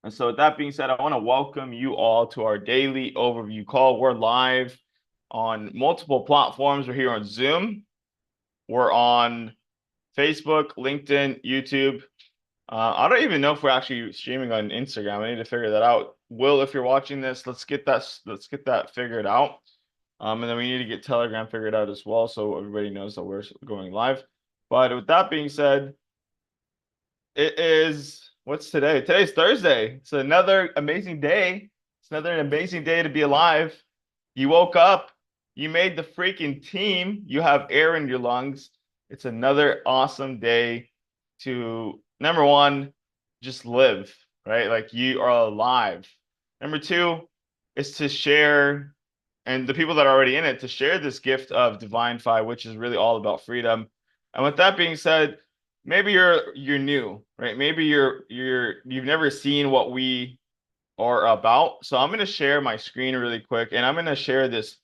And so with that being said, I want to welcome you all to our daily overview call. We're live on multiple platforms. We're here on Zoom. We're on Facebook, LinkedIn, YouTube. I don't even know if we're actually streaming on Instagram. I need to figure that out. Will, if you're watching this, let's get that figured out. And then we need to get Telegram figured out as well, so everybody knows that we're going live. But with that being said, it is, what's today? Today's Thursday. It's another amazing day. It's another amazing day to be alive. You woke up, you made the freaking team, you have air in your lungs. It's another awesome day to, number one, just live, right? Like you are alive. Number two is to share, and the people that are already in it, to share this gift of Divinfi, which is really all about freedom. And with that being said, maybe you're new, right? Maybe you've never seen what we are about. So I'm going to share my screen really quick, and I'm going to share this.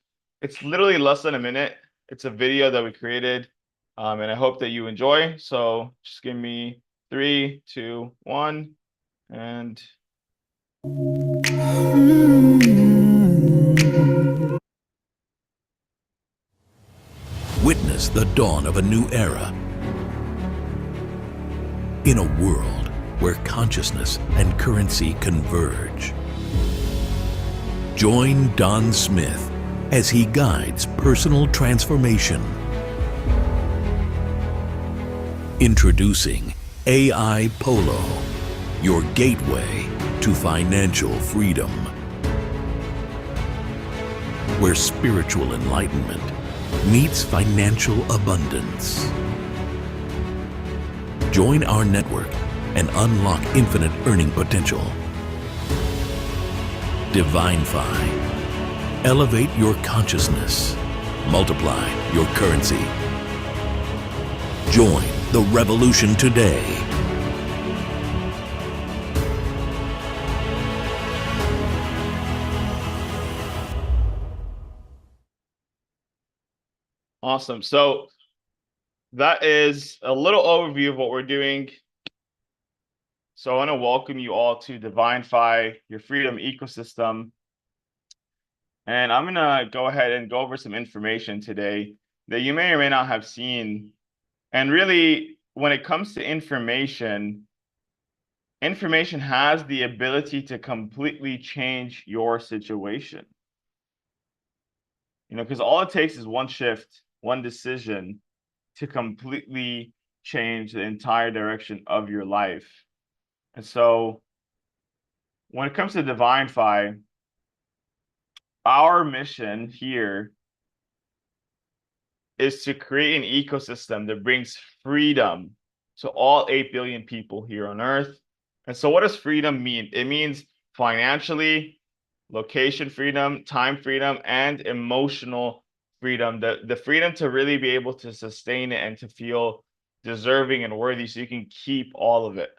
It's literally less than a minute. It's a video that we created, and I hope that you enjoy. So just give me 3, 2, 1, and witness the dawn of a new era. In a world where consciousness and currency converge. Join Don Smith as he guides personal transformation. Introducing AI Polo, your gateway to financial freedom. Where spiritual enlightenment meets financial abundance. Join our network and unlock infinite earning potential. Divinfi. Elevate your consciousness. Multiply your currency. Join the revolution today. awesome. So that is a little overview of what we're doing. So I want to welcome you all to Divinfi, your freedom ecosystem. And I'm going to go ahead and go over some information today that you may or may not have seen. And really, when it comes to information, information has the ability to completely change your situation. Because all it takes is one shift, one decision to completely change the entire direction of your life. And so when it comes to Divinfi, our mission here is to create an ecosystem that brings freedom to all 8 billion people here on Earth. And so what does freedom mean? It means financially, location freedom, time freedom, and emotional freedom. The freedom to really be able to sustain it and to feel deserving and worthy so you can keep all of it.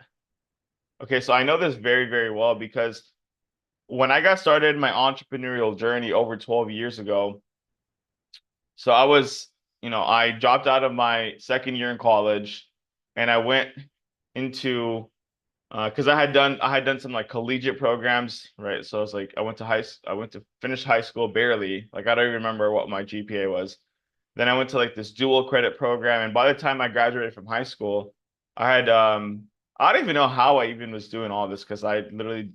Okay, so I know this very, very well because when I got started my entrepreneurial journey over 12 years ago, so I dropped out of my second year in college and I went into because I had done some like collegiate programs, right? So it's like I went to finish high school barely. Like I don't even remember what my GPA was. Then I went to like this dual credit program, and by the time I graduated from high school, I don't even know how I even was doing all this because I don't even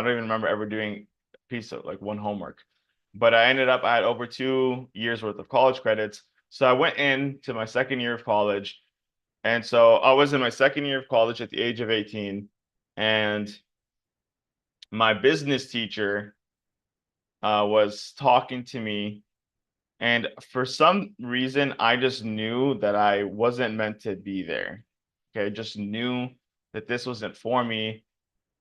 remember ever doing a piece of like one homework. But I had over 2 years worth of college credits. So I went into my second year of college. And so I was in my second year of college at the age of 18. And my business teacher was talking to me. And for some reason, I just knew that I wasn't meant to be there. Okay, I just knew that this wasn't for me.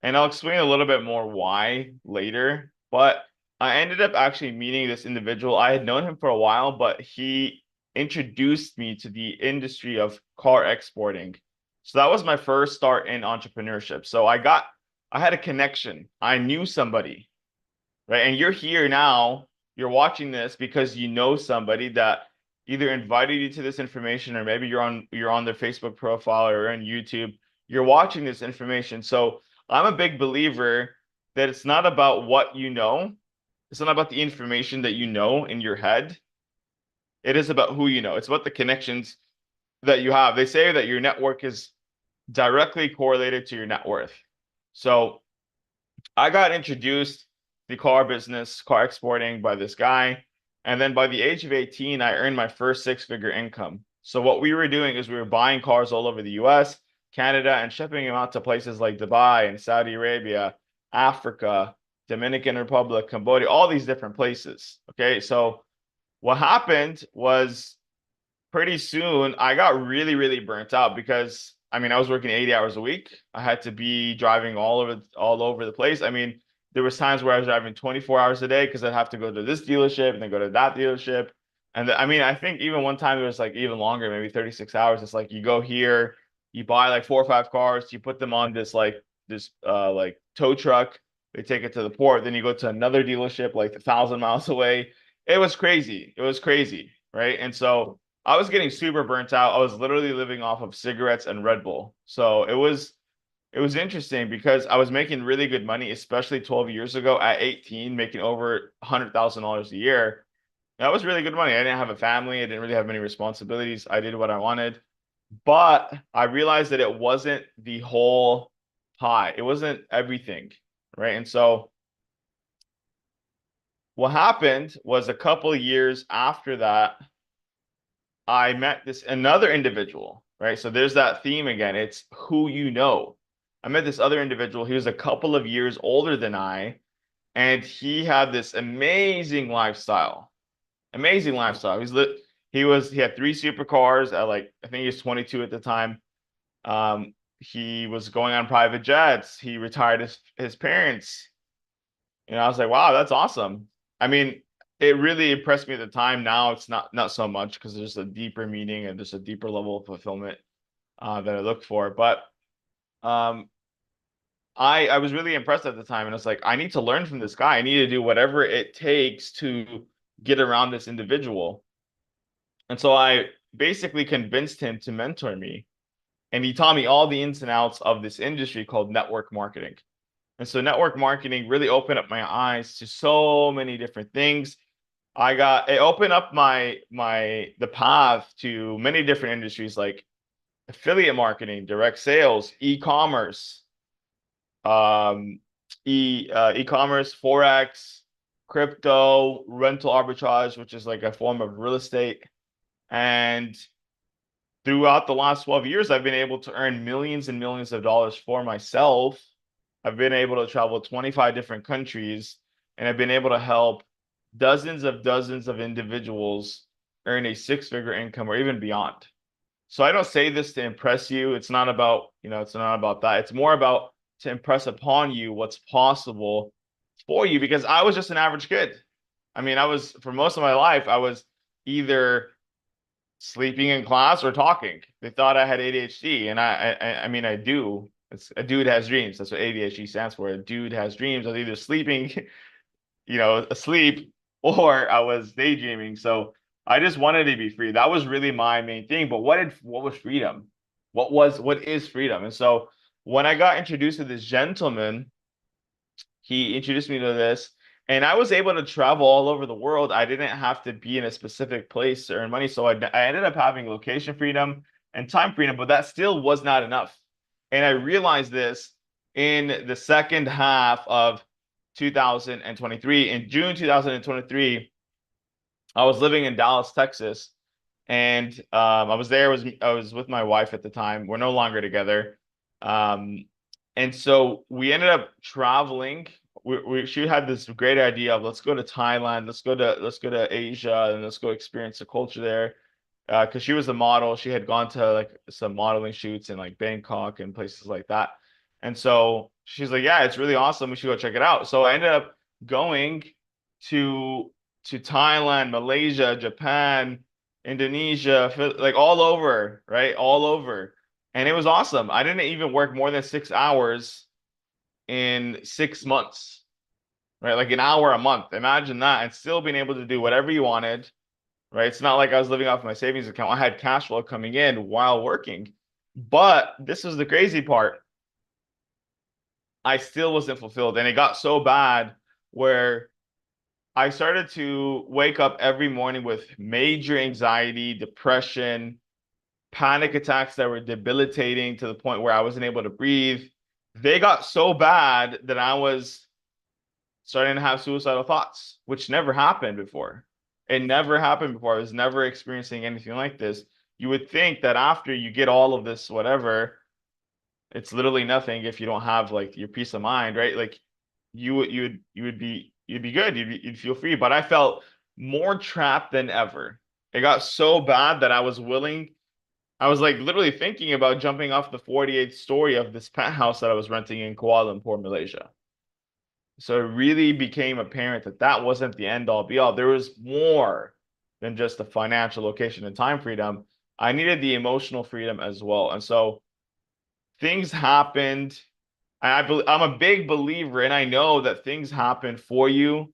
And I'll explain a little bit more why later. But I ended up actually meeting this individual. I had known him for a while, but he introduced me to the industry of car exporting. So that was my first start in entrepreneurship. So I had a connection. I knew somebody, right? And you're here now, you're watching this because you know somebody that either invited you to this information, or maybe you're on their Facebook profile or on YouTube. You're watching this information. So I'm a big believer that it's not about what you know. It's not about the information that you know in your head. It is about who you know. It's about the connections that you have. They say that your network is directly correlated to your net worth. So I got introduced to the car business, car exporting by this guy. And then by the age of 18, I earned my first six-figure income. So what we were doing is we were buying cars all over the US, Canada, and shipping them out to places like Dubai and Saudi Arabia, Africa, Dominican Republic, Cambodia, all these different places. Okay, so what happened was pretty soon I got really, really burnt out because I mean I was working 80 hours a week. I had to be driving all over the place. I mean, there was times where I was driving 24 hours a day because I'd have to go to this dealership and then go to that dealership. And I mean, I think even one time it was like even longer, maybe 36 hours. It's like you go here, you buy like 4 or 5 cars, you put them on this tow truck, they take it to the port, then you go to another dealership like 1,000 miles away. It was crazy. It was crazy, right? And so I was getting super burnt out. I was literally living off of cigarettes and Red Bull. So it was interesting because I was making really good money, especially 12 years ago at 18, making over $100,000 a year. That was really good money. I didn't have a family. I didn't really have many responsibilities. I did what I wanted. But I realized that it wasn't the whole pie. It wasn't everything, right? And so what happened was a couple of years after that, I met this another individual, right? So there's that theme again. It's who you know. I met this other individual. He was a couple of years older than I, and he had this amazing lifestyle. Amazing lifestyle. He had 3 supercars at like I think he was 22 at the time. He was going on private jets. He retired his parents. I was like, wow, that's awesome. I mean, it really impressed me at the time. Now it's not so much because there's a deeper meaning and there's a deeper level of fulfillment that I look for. But um, I was really impressed at the time, and it's like I need to learn from this guy. I need to do whatever it takes to get around this individual. And so I basically convinced him to mentor me, and he taught me all the ins and outs of this industry called network marketing. And so network marketing really opened up my eyes to so many different things. It opened up the path to many different industries like affiliate marketing, direct sales, e-commerce, e-commerce, forex, crypto, rental arbitrage, which is like a form of real estate. And throughout the last 12 years, I've been able to earn millions and millions of dollars for myself. I've been able to travel 25 different countries, and I've been able to help dozens of individuals earn a six-figure income or even beyond. So I don't say this to impress you. It's not about, it's not about that. It's more about to impress upon you what's possible for you because I was just an average kid. I mean, for most of my life, I was either sleeping in class or talking. They thought I had ADHD, and I mean, I do. It's a dude has dreams. That's what ADHD stands for. A dude has dreams. I was either sleeping, asleep, or I was daydreaming. So I just wanted to be free. That was really my main thing. But what was freedom? What is freedom? And so when I got introduced to this gentleman, he introduced me to this, and I was able to travel all over the world. I didn't have to be in a specific place to earn money. So I ended up having location freedom and time freedom, but that still was not enough. And I realized this in the second half of 2023. In June 2023, I was living in Dallas, Texas, and I was with my wife at the time. We're no longer together. Um, and so we ended up traveling. She had this great idea of let's go to Thailand, let's go to Asia, and let's go experience the culture there. Because she was a model, she had gone to like some modeling shoots in like Bangkok and places like that. And so she's like, "Yeah, it's really awesome. We should go check it out." So I ended up going to Thailand, Malaysia, Japan, Indonesia, like all over, right? All over. And it was awesome. I didn't even work more than 6 hours in 6 months, right? Like an hour a month. Imagine that. And still being able to do whatever you wanted, right? It's not like I was living off my savings account. I had cash flow coming in while working. But this was the crazy part. I still wasn't fulfilled. And it got so bad where I started to wake up every morning with major anxiety, depression, panic attacks that were debilitating to the point where I wasn't able to breathe. They got so bad that I was starting to have suicidal thoughts, which never happened before. It never happened before. I was never experiencing anything like this. You would think that after you get all of this, whatever, it's literally nothing if you don't have like your peace of mind, right? Like you'd be good. You'd feel free. But I felt more trapped than ever. It got so bad that I was like literally thinking about jumping off the 48th story of this penthouse that I was renting in Kuala Lumpur, Malaysia. So it really became apparent that that wasn't the end all be all. There was more than just the financial location and time freedom. I needed the emotional freedom as well. And so things happened. I'm a big believer, and I know that things happen for you,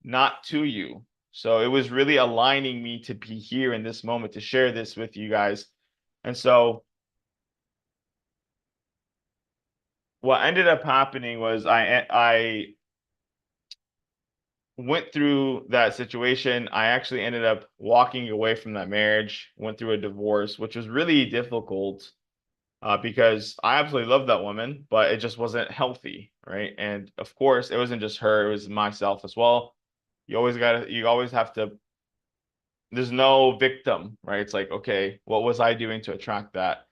not to you. So it was really aligning me to be here in this moment to share this with you guys. And so what ended up happening was I went through that situation. I actually ended up walking away from that marriage, went through a divorce, which was really difficult because I absolutely loved that woman, but it just wasn't healthy, right? And of course, it wasn't just her, it was myself as well. You always have to, there's no victim, right? It's like, okay, what was I doing to attract that?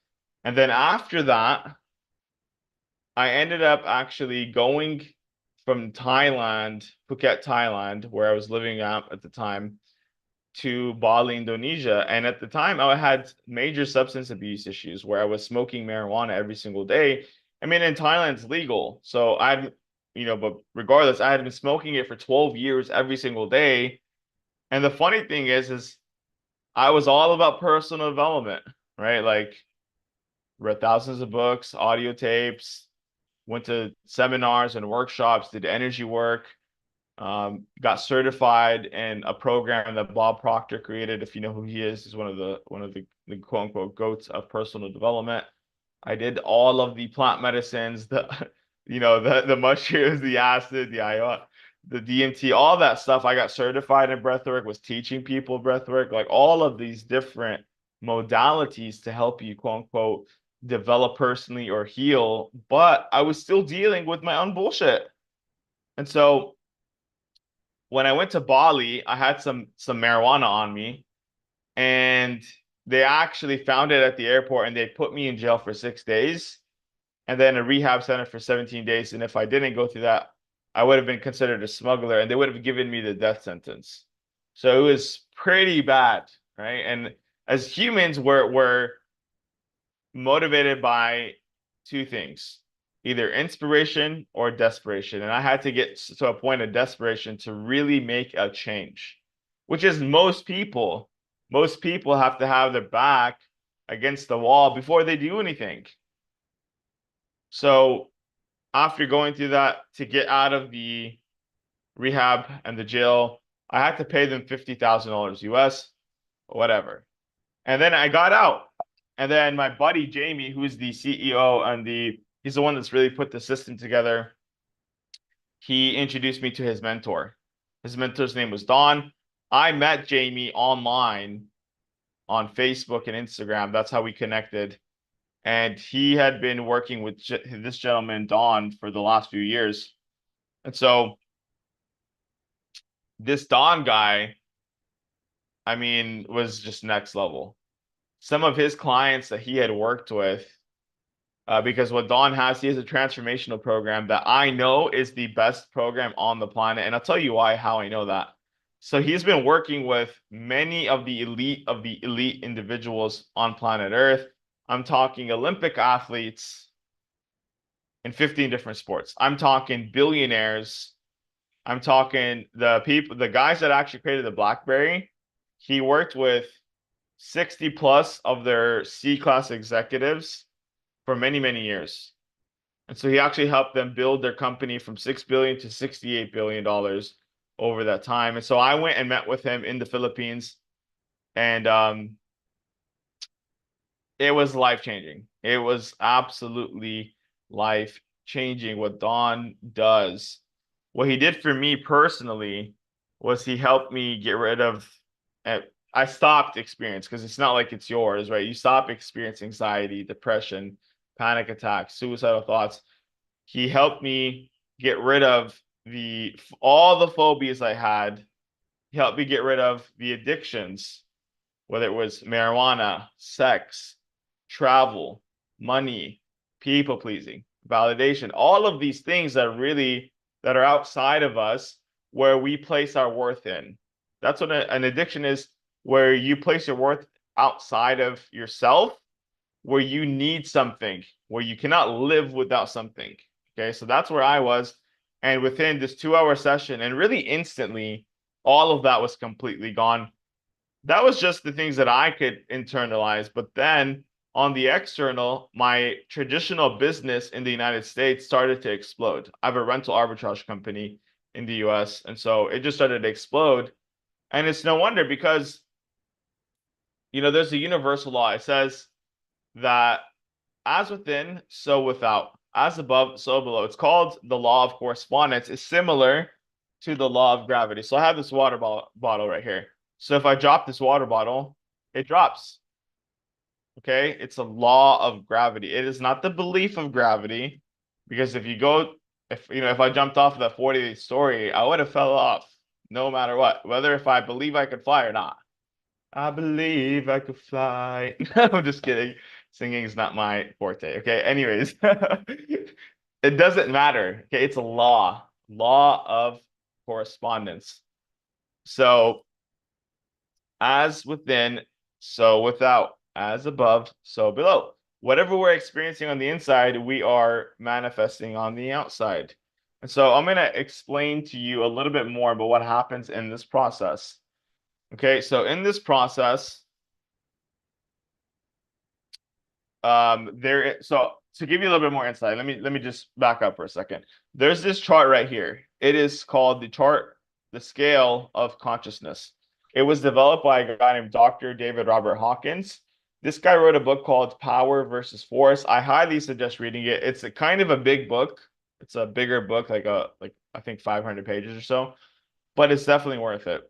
And then after that, I ended up actually going from Thailand, Phuket, Thailand, where I was living at the time, to Bali, Indonesia. And at the time, I had major substance abuse issues where I was smoking marijuana every single day. I mean, in Thailand, it's legal. So but regardless, I had been smoking it for 12 years every single day. And the funny thing is I was all about personal development, right? Like read thousands of books, audio tapes, went to seminars and workshops, did energy work, got certified in a program that Bob Proctor created. If you know who he is, he's one of the quote unquote goats of personal development. I did all of the plant medicines, the mushrooms, the acid, the ayahuasca, the DMT, all that stuff. I got certified in breathwork, was teaching people breathwork, like all of these different modalities to help you quote unquote develop personally or heal. But I was still dealing with my own bullshit. And so when I went to Bali, I had some marijuana on me, and they actually found it at the airport, and they put me in jail for 6 days, and then a rehab center for 17 days. And if I didn't go through that, I would have been considered a smuggler, and they would have given me the death sentence. So it was pretty bad, right? And as humans, we're motivated by two things, either inspiration or desperation. And I had to get to a point of desperation to really make a change, which is most people. Most people have to have their back against the wall before they do anything. So after going through that to get out of the rehab and the jail, I had to pay them $50,000 US, whatever. And then I got out. And then my buddy Jamie, who's the CEO and he's the one that's really put the system together. He introduced me to his mentor. His mentor's name was Don. I met Jamie online on Facebook and Instagram. That's how we connected. And he had been working with this gentleman, Don, for the last few years. And so this Don guy, I mean, was just next level. Some of his clients that he had worked with, because what Don has, he has a transformational program that I know is the best program on the planet. And I'll tell you how I know that. So he's been working with many of the elite individuals on planet Earth. I'm talking Olympic athletes in 15 different sports. I'm talking billionaires. I'm talking the guys that actually created the BlackBerry. He worked with 60 plus of their C-class executives for many, many years. And so he actually helped them build their company from 6 billion to 68 billion dollars over that time. And so I went and met with him in the Philippines, and it was life changing. It was absolutely life changing what Don does. What he did for me personally was he helped me get rid of, I stopped experience because it's not like it's yours, right? You stop experiencing anxiety, depression, panic attacks, suicidal thoughts. He helped me get rid of all the phobias I had. He helped me get rid of the addictions, whether it was marijuana, sex, travel, money, people pleasing, validation, all of these things that are outside of us where we place our worth in. That's what an addiction is, where you place your worth outside of yourself, where you need something, where you cannot live without something. Okay, so that's where I was. And within this 2 hour session, and really instantly, all of that was completely gone. That was just the things that I could internalize. But then on the external, my traditional business in the United States started to explode. I have a rental arbitrage company in the US. And so it just started to explode. And it's no wonder because, there's a universal law. It says that as within, so without, as above, so below. It's called the law of correspondence. It's similar to the law of gravity. So I have this water bottle right here. So if I drop this water bottle, it drops. Okay, it's a law of gravity. It is not the belief of gravity, because if I jumped off of that 40 story, I would have fell off no matter what, whether if I believe I could fly or not. I believe I could fly. I'm just kidding. Singing is not my forte. Okay. Anyways, it doesn't matter. Okay. It's a law of correspondence. So as within, so without, as above, so below. Whatever we're experiencing on the inside, we are manifesting on the outside. And so I'm going to explain to you a little bit more about what happens in this process. Okay, so in this process, so to give you a little bit more insight, let me just back up for a second. There's this chart right here. It is called the scale of consciousness. It was developed by a guy named Dr. David Robert Hawkins. This guy wrote a book called Power versus Force. I highly suggest reading it. It's a kind of a big book. It's a bigger book, like I think 500 pages or so, but it's definitely worth it.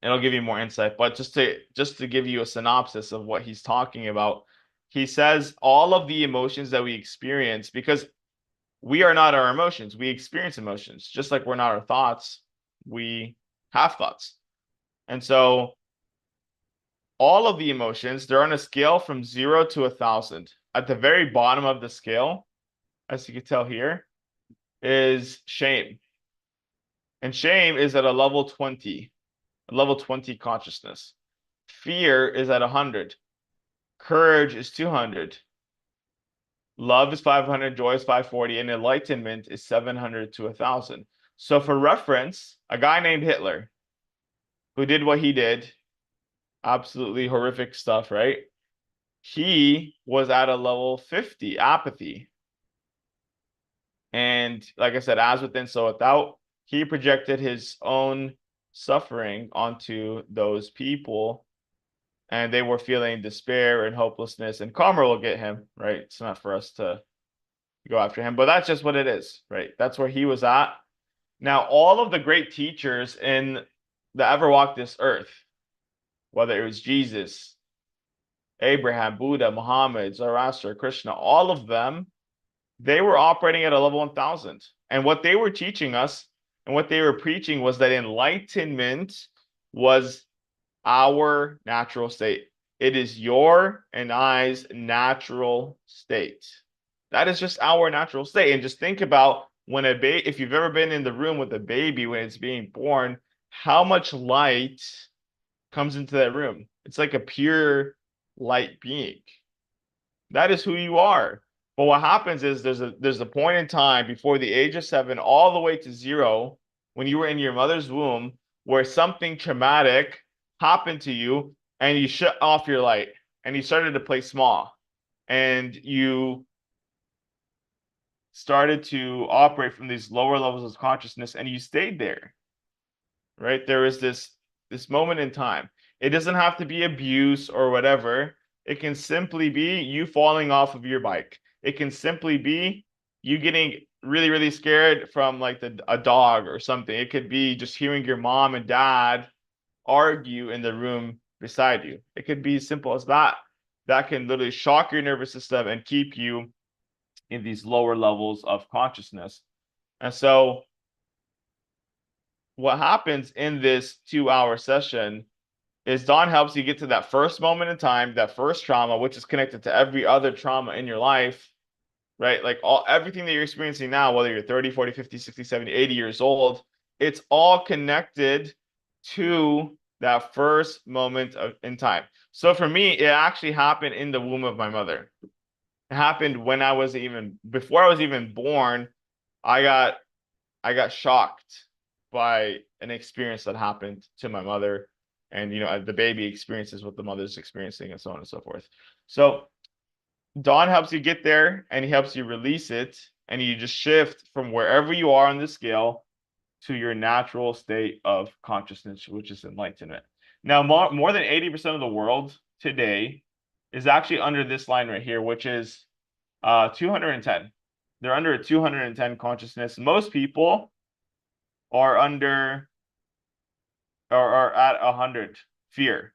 It'll give you more insight. But just to give you a synopsis of what he's talking about, he says all of the emotions that we experience, because we are not our emotions, we experience emotions, just like we're not our thoughts, we have thoughts. And so all of the emotions, they're on a scale from 0 to 1,000. At the very bottom of the scale, as you can tell here, is shame. And shame is at a level 20. Level 20 consciousness. Fear is at 100. Courage is 200. Love is 500. Joy is 540. And enlightenment is 700 to 1,000. So for reference, a guy named Hitler, who did what he did, absolutely horrific stuff, right? He was at a level 50, apathy. And like I said, as within, so without, he projected his own suffering onto those people, and they were feeling despair and hopelessness, and karma will get him, right? It's not for us to go after him, but that's just what it is, right? That's where he was at. Now, all of the great teachers that ever walked this earth, whether it was Jesus, Abraham, Buddha, Muhammad, Zoroaster, Krishna, all of them, they were operating at a level 1,000. And what they were teaching us and what they were preaching was that enlightenment was our natural state. It is your and I's natural state. That is just our natural state. And just think about when if you've ever been in the room with a baby when it's being born, how much light comes into that room. It's like a pure light being. That is who you are. But what happens is there's a point in time before the age of 7 all the way to 0, when you were in your mother's womb, where something traumatic happened to you and you shut off your light and you started to play small and you started to operate from these lower levels of consciousness, and you stayed there, right? There is this moment in time. It doesn't have to be abuse or whatever. It can simply be you falling off of your bike. It can simply be you getting really, really scared from like a dog or something. It could be just hearing your mom and dad argue in the room beside you. It could be as simple as that. That can literally shock your nervous system and keep you in these lower levels of consciousness. And so what happens in this 2 hour session is Dawn helps you get to that first moment in time, that first trauma, which is connected to every other trauma in your life, right? Like everything that you're experiencing now, whether you're 30, 40, 50, 60, 70, 80 years old, it's all connected to that first moment in time. So for me, it actually happened in the womb of my mother. It happened when before I was even born. I got I got shocked by an experience that happened to my mother, and the baby experiences what the mother's experiencing, and so on and so forth. So Dawn helps you get there, and he helps you release it, and you just shift from wherever you are on the scale to your natural state of consciousness, which is enlightenment. Now, more than 80% of the world today is actually under this line right here, which is 210. They're under a 210 consciousness. Most people are under or are at 100 fear.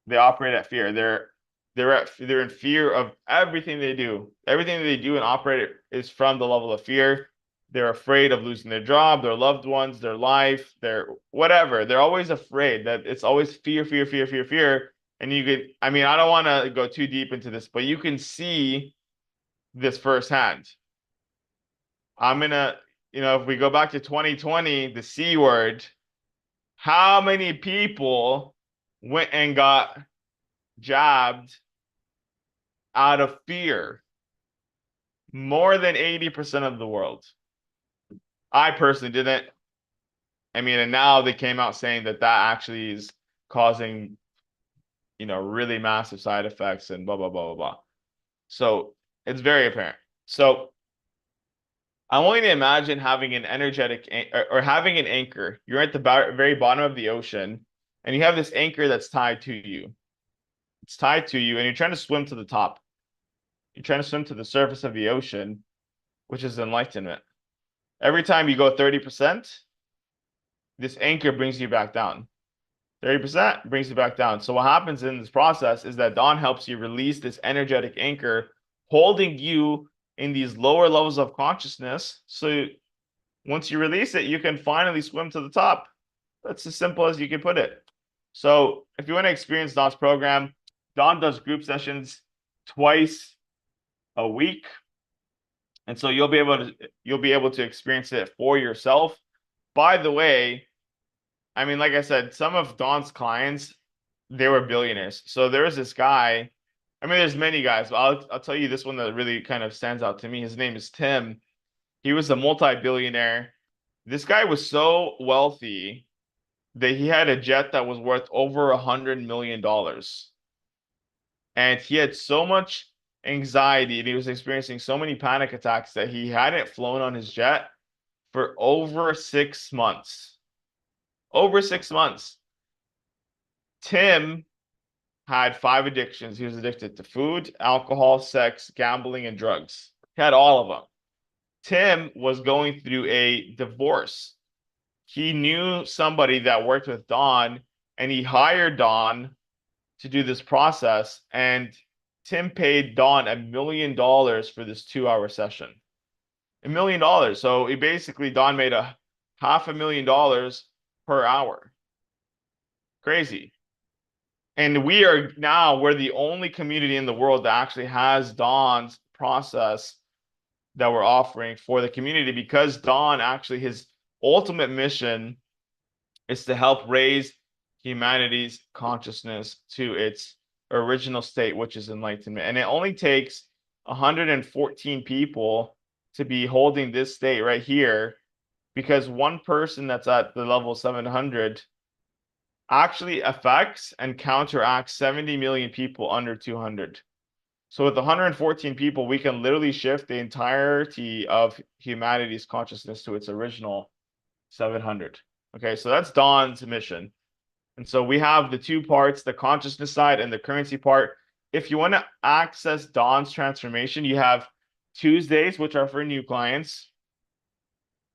They operate at fear. They're in fear of everything they do. Everything they do and operate is from the level of fear. They're afraid of losing their job, their loved ones, their life, their whatever. They're always afraid. That it's always fear, fear, fear, fear, fear. And I mean, I don't want to go too deep into this, but you can see this firsthand. If we go back to 2020, the C word, how many people went and got jabbed out of fear? More than 80% of the world. I personally didn't. I mean, and now they came out saying that actually is causing, really massive side effects and blah, blah, blah, blah, blah. So it's very apparent. So I want you to imagine having an energetic or having an anchor. You're at the very bottom of the ocean, and you have this anchor that's tied to you. It's tied to you, and you're trying to swim to the top. You're trying to swim to the surface of the ocean, which is enlightenment. Every time you go 30%, this anchor brings you back down. 30% brings you back down. So what happens in this process is that Dawn helps you release this energetic anchor, holding you in these lower levels of consciousness. So once you release it, you can finally swim to the top. That's as simple as you can put it. So if you want to experience Dawn's program, Dawn does group sessions twice a week. And so you'll be able to experience it for yourself. By the way, I mean, like I said, some of Dawn's clients, they were billionaires. So there was this guy. I mean, there's many guys, but I'll tell you this one that really kind of stands out to me. His name is Tim. He was a multi-billionaire. This guy was so wealthy that he had a jet that was worth over $100 million. And he had so much anxiety and he was experiencing so many panic attacks that he hadn't flown on his jet for over 6 months. Over 6 months. Tim had 5 addictions. He was addicted to food, alcohol, sex, gambling, and drugs. He had all of them. Tim was going through a divorce. He knew somebody that worked with Dawn, and he hired Dawn to do this process. And Tim paid Dawn $1 million for this 2 hour session. $1 million. So Dawn made $500,000 per hour. Crazy. And we're the only community in the world that actually has Dawn's process that we're offering for the community, because Dawn actually, his ultimate mission is to help raise humanity's consciousness to its original state, which is enlightenment. And it only takes 114 people to be holding this state right here, because one person that's at the level 700 actually affects and counteracts 70 million people under 200. So with 114 people, we can literally shift the entirety of humanity's consciousness to its original 700. Okay, so that's Dawn's mission. And so we have the two parts, the consciousness side and the currency part. If you want to access Dawn's transformation, you have Tuesdays, which are for new clients,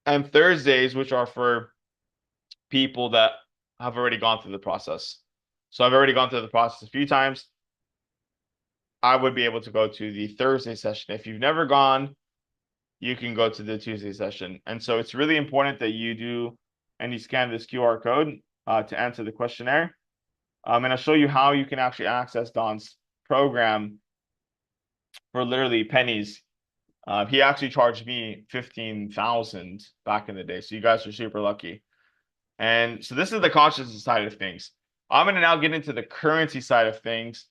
and Thursdays, which are for people that have already gone through the process. So I've already gone through the process a few times. I would be able to go to the Thursday session. If you've never gone, you can go to the Tuesday session. And so it's really important that you do and you scan this QR code to answer the questionnaire. And I'll show you how you can actually access Don's program for literally pennies. He actually charged me 15,000 back in the day. So you guys are super lucky. And so this is the consciousness side of things. I'm going to now get into the currency side of things.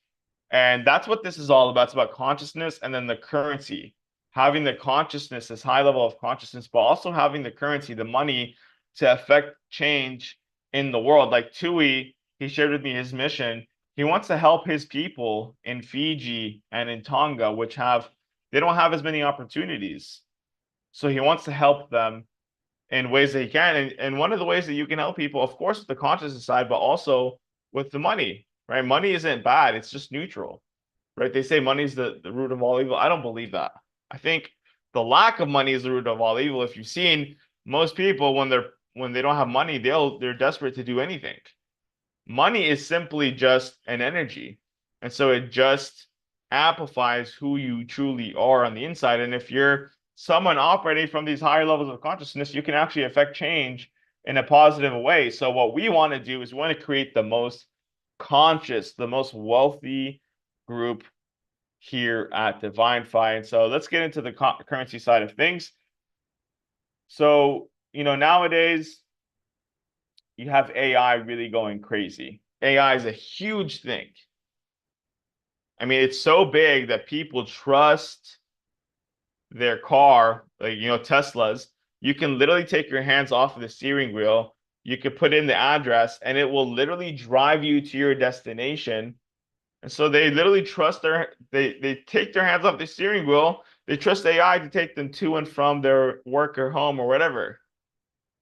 And that's what this is all about. It's about consciousness and then the currency. Having the consciousness, this high level of consciousness, but also having the currency, the money to affect change in the world. Like Tui, he shared with me his mission. He wants to help his people in Fiji and in Tonga, which they don't have as many opportunities. So he wants to help them in ways that he can. And one of the ways that you can help people, of course, with the consciousness side, but also with the money, right? Money isn't bad. It's just neutral, right? They say money is the root of all evil. I don't believe that. I think the lack of money is the root of all evil. If you've seen most people when they don't have money, they're desperate to do anything. Money is simply just an energy. And so it just amplifies who you truly are on the inside. And if you're someone operating from these higher levels of consciousness, you can actually affect change in a positive way. So what we want to do is we want to create the most conscious, the most wealthy group here at Divinfi. And so let's get into the currency side of things. So, nowadays you have AI really going crazy. AI is a huge thing. I mean, it's so big that people trust their car, like, Teslas. You can literally take your hands off of the steering wheel. You could put in the address and it will literally drive you to your destination. And so they literally trust they take their hands off the steering wheel. They trust AI to take them to and from their work or home or whatever.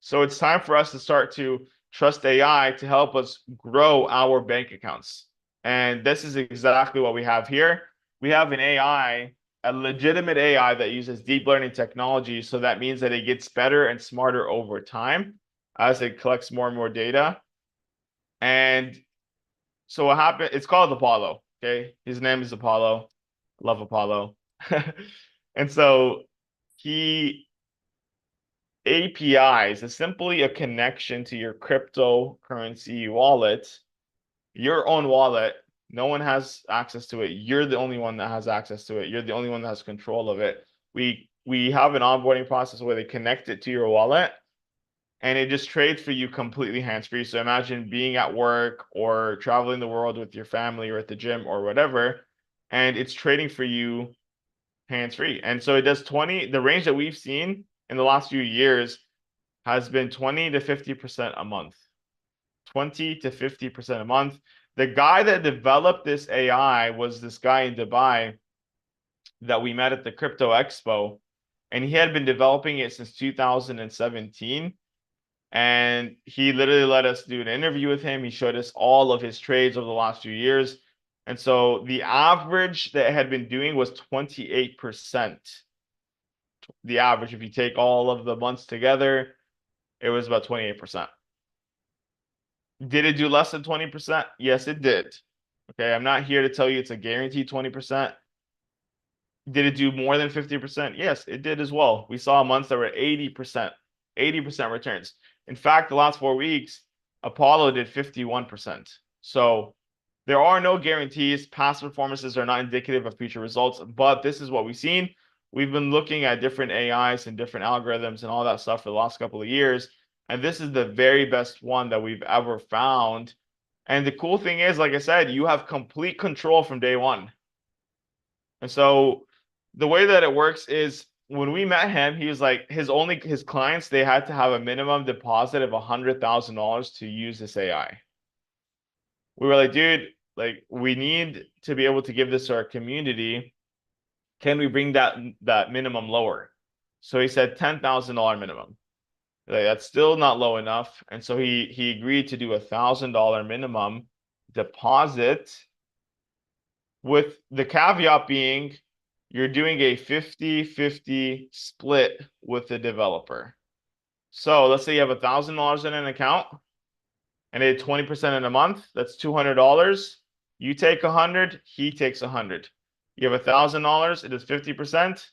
So it's time for us to start to trust AI to help us grow our bank accounts. And this is exactly what we have here. We have an AI, a legitimate AI that uses deep learning technology. So that means that it gets better and smarter over time as it collects more and more data. And so what happened, it's called Apollo. Okay. His name is Apollo. Love Apollo. And so APIs is simply a connection to your cryptocurrency wallet, your own wallet. No one has access to it. You're the only one that has access to it. You're the only one that has control of it. We have an onboarding process where they connect it to your wallet and it just trades for you completely hands-free. So imagine being at work or traveling the world with your family or at the gym or whatever, and it's trading for you hands-free. And so it does the range that we've seen in the last few years has been 20 to 50% a month. 20 to 50% a month. The guy that developed this AI was this guy in Dubai that we met at the Crypto Expo, and he had been developing it since 2017. And he literally let us do an interview with him. He showed us all of his trades over the last few years. And so the average that it had been doing was 28%. The average, if you take all of the months together, it was about 28%. Did it do less than 20%? Yes, it did. Okay, I'm not here to tell you it's a guaranteed 20%. Did it do more than 50%? Yes, it did as well. We saw months that were 80%, 80% returns. In fact, the last 4 weeks, Apollo did 51%. So there are no guarantees. Past performances are not indicative of future results, but this is what we've seen. We've been looking at different AIs and different algorithms and all that stuff for the last couple of years. And this is the very best one that we've ever found. And the cool thing is, like I said, you have complete control from day one. And so the way that it works is when we met him, he was like his clients, they had to have a minimum deposit of $100,000 to use this AI. We were like, dude, like we need to be able to give this to our community. Can we bring that minimum lower? So he said $10,000 minimum. Like, that's still not low enough. And so he agreed to do $1,000 minimum deposit, with the caveat being you're doing a 50-50 split with the developer. So let's say you have $1,000 in an account and they 20% in a month. That's $200. You take 100, he takes 100. You have $1,000, it is 50%.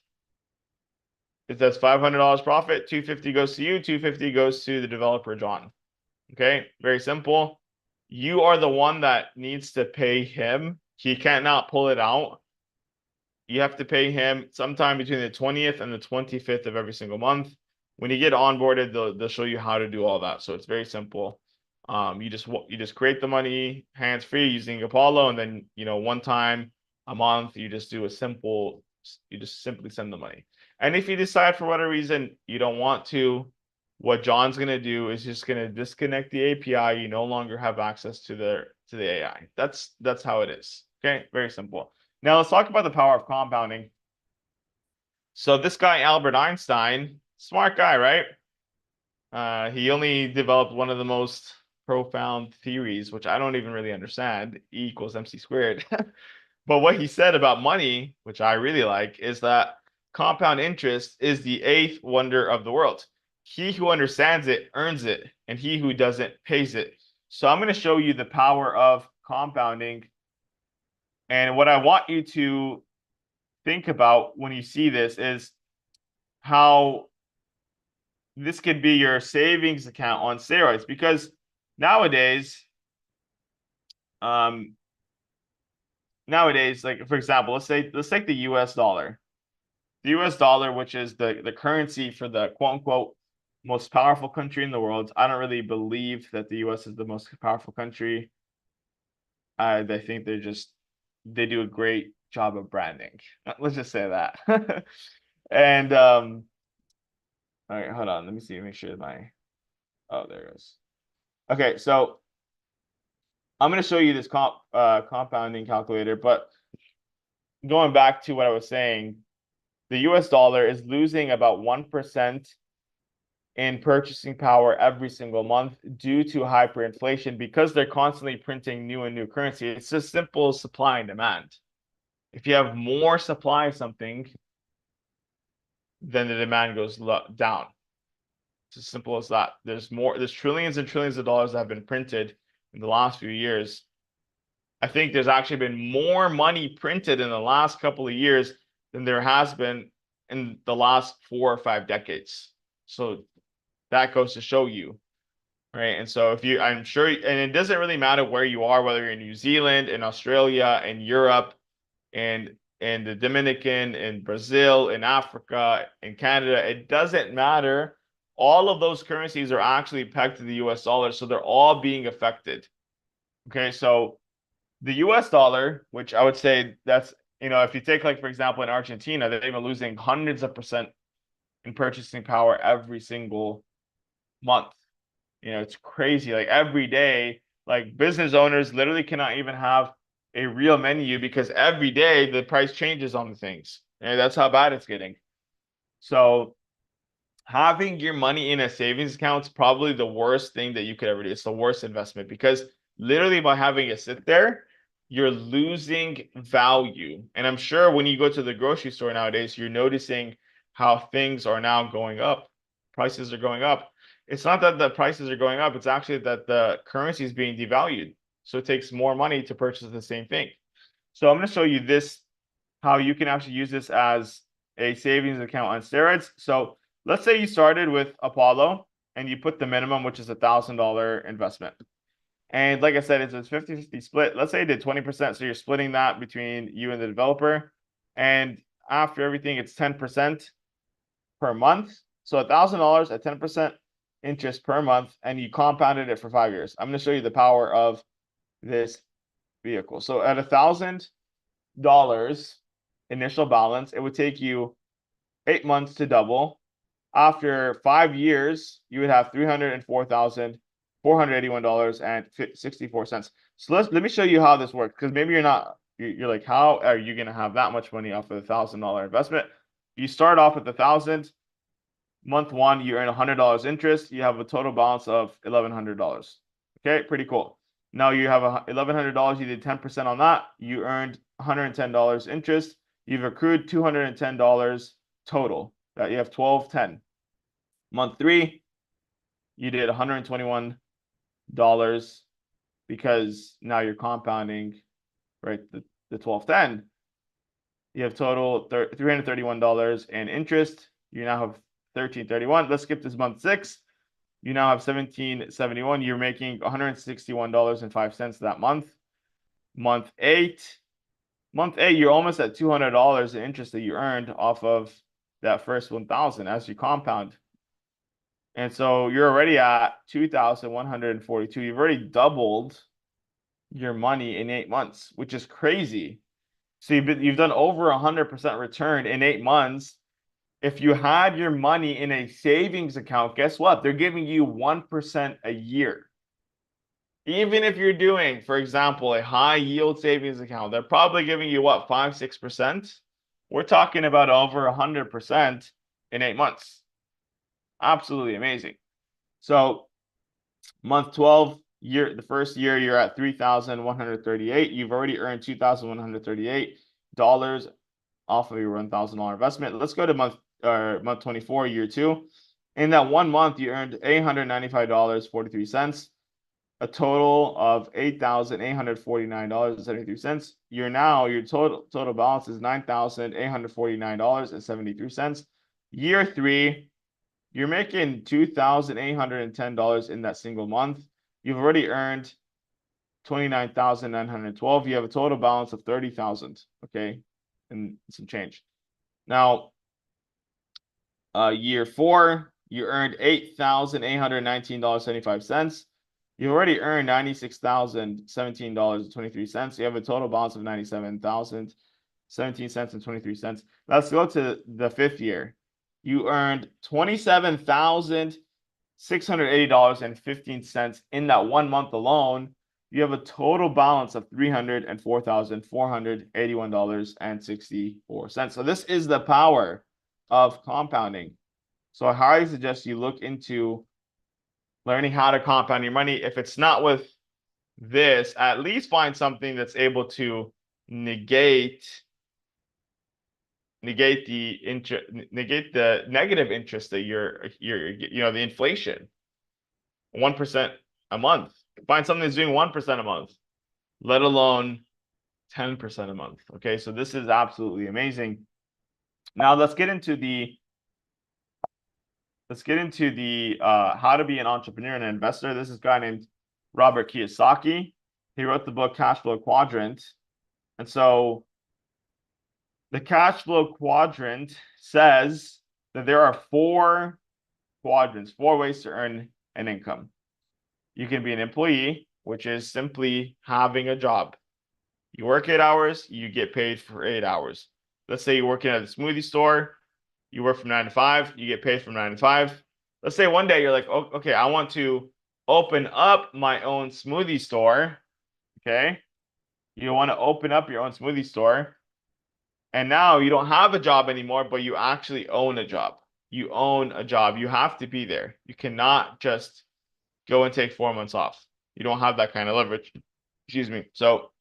It does $500 profit, 250 goes to you, 250 goes to the developer, John. Okay, very simple. You are the one that needs to pay him. He cannot pull it out. You have to pay him sometime between the 20th and the 25th of every single month. When you get onboarded, they'll show you how to do all that. So it's very simple. You just create the money hands free using Apollo, and then one time a month you just simply send the money. And if you decide for whatever reason you don't want to, what John's gonna do is just gonna disconnect the API. You no longer have access to the AI. That's how it is. Okay, very simple. Now let's talk about the power of compounding. So this guy, Albert Einstein, smart guy, right? He only developed one of the most profound theories, which I don't even really understand, E equals MC squared. But what he said about money, which I really like, is that compound interest is the eighth wonder of the world. He who understands it earns it, and he who doesn't pays it. So I'm going to show you the power of compounding. And what I want you to think about when you see this is how this could be your savings account on steroids, because nowadays, like for example, let's take the US dollar. The US dollar, which is the currency for the quote unquote most powerful country in the world. I don't really believe that the US is the most powerful country. I think they do a great job of branding. Let's just say that. And all right, hold on. Let me see. Make sure oh, there it goes. Okay, so I'm going to show you this compounding calculator, but going back to what I was saying, the US dollar is losing about 1% in purchasing power every single month due to hyperinflation because they're constantly printing new and new currency. It's just simple supply and demand. If you have more supply of something, then the demand goes down. It's as simple as that. There's trillions and trillions of dollars that have been printed in the last few years. I think there's actually been more money printed in the last couple of years than there has been in the last 4 or 5 decades. So that goes to show you, right? And so I'm sure, and it doesn't really matter where you are, whether you're in New Zealand, in Australia, in Europe, and the Dominican, in Brazil, in Africa, in Canada, it doesn't matter. All of those currencies are actually pegged to the US dollar, so they're all being affected. Okay, so the US dollar, which I would say that's, if you take, like, for example, in Argentina, they're even losing hundreds of percent in purchasing power every single month. It's crazy. Like every day, like business owners literally cannot even have a real menu because every day the price changes on the things. And that's how bad it's getting. So having your money in a savings account is probably the worst thing that you could ever do. It's the worst investment because literally by having it sit there, you're losing value. And I'm sure when you go to the grocery store nowadays, you're noticing how things are now going up. Prices are going up. It's not that the prices are going up. It's actually that the currency is being devalued. So it takes more money to purchase the same thing. So I'm going to show you this, how you can actually use this as a savings account on steroids. So let's say you started with Apollo and you put the minimum, which is $1,000 investment. And like I said, it's a 50-50 split. Let's say you did 20%. So you're splitting that between you and the developer. And after everything, it's 10% per month. So $1,000 at 10% interest per month, and you compounded it for 5 years. I'm going to show you the power of this vehicle. So at $1,000 initial balance, it would take you 8 months to double. After 5 years, you would have $304,481.64. So let me show you how this works, because maybe you're like, how are you going to have that much money off of $1,000 investment? You start off with 1,000. Month 1, you earn $100 interest. You have a total balance of $1,100. Okay, pretty cool. Now you have $1,100. You did 10% on that. You earned $110 interest. You've accrued $210 total. That you have 1210. Month 3, you did $121 because now you're compounding, right? The 1210. You have total $331 in interest. You now have 1331. Let's skip this month 6. You now have 1771. You're making $161.05 that month. Month 8, you're almost at $200 in interest that you earned off of that first 1,000 as you compound. And so you're already at 2,142. You've already doubled your money in 8 months, which is crazy. So you've done over 100% return in 8 months. If you had your money in a savings account, guess what? They're giving you 1% a year. Even if you're doing, for example, a high yield savings account, they're probably giving you what, 5, 6%? We're talking about over 100% in 8 months. Absolutely amazing. So month 12, the first year, you're at 3,138. You've already earned $2,138 off of your $1,000 investment. Let's go to month 24, year 2. In that 1 month, you earned $895.43, a total of $8,849.73. Your total balance is $9,849.73. Year 3, you're making $2,810 in that single month. You've already earned $29,912. You have a total balance of $30,000, okay, and some change. Now, year 4, you earned $8,819.75. You've already earned $96,017.23. You have a total balance of $97,017.23. Let's go to the 5th year. You earned $27,680.15 in that 1 month alone. You have a total balance of $304,481.64. So this is the power of compounding. So I highly suggest you look into learning how to compound your money. If it's not with this, at least find something that's able to negate the negative interest that the inflation. 1% a month. Find something that's doing 1% a month, let alone 10% a month. Okay, so this is absolutely amazing. Now let's get into the how to be an entrepreneur and an investor. This is a guy named Robert Kiyosaki. He wrote the book Cash Flow Quadrant. And so the cash flow quadrant says that there are 4 quadrants, 4 ways to earn an income. You can be an employee, which is simply having a job. You work 8 hours, you get paid for 8 hours. Let's say you're working at a smoothie store, you work from 9 to 5, you get paid from 9 to 5. Let's say one day you're like, oh, okay, I want to open up my own smoothie store. Okay. You want to open up your own smoothie store. And now you don't have a job anymore, but you actually own a job. You own a job. You have to be there. You cannot just go and take 4 months off. You don't have that kind of leverage. Excuse me. So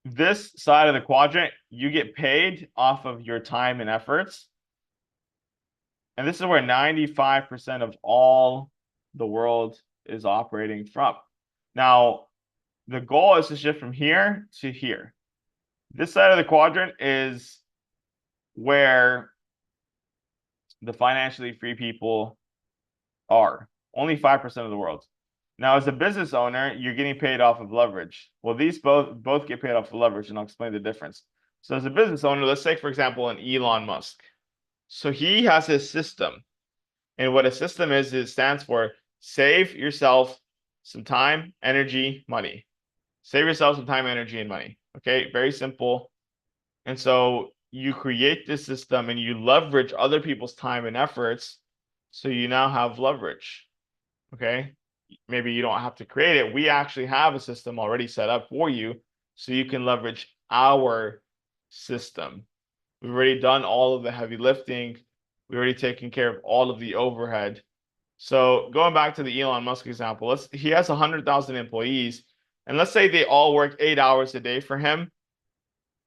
this side of the quadrant, you get paid off of your time and efforts. And this is where 95% of all the world is operating from. Now, the goal is to shift from here to here. This side of the quadrant is where the financially free people are. Only 5% of the world. Now, as a business owner, you're getting paid off of leverage. Well, these both get paid off of leverage, and I'll explain the difference. So as a business owner, let's take, for example, an Elon Musk. So he has his system. And what a system is, it stands for save yourself some time, energy, money. Save yourself some time, energy, and money. Okay, very simple. And so you create this system and you leverage other people's time and efforts. So you now have leverage. Okay, maybe you don't have to create it. We actually have a system already set up for you so you can leverage our system. We've already done all of the heavy lifting. We've already taken care of all of the overhead. So going back to the Elon Musk example, he has 100,000 employees, and let's say they all work 8 hours a day for him.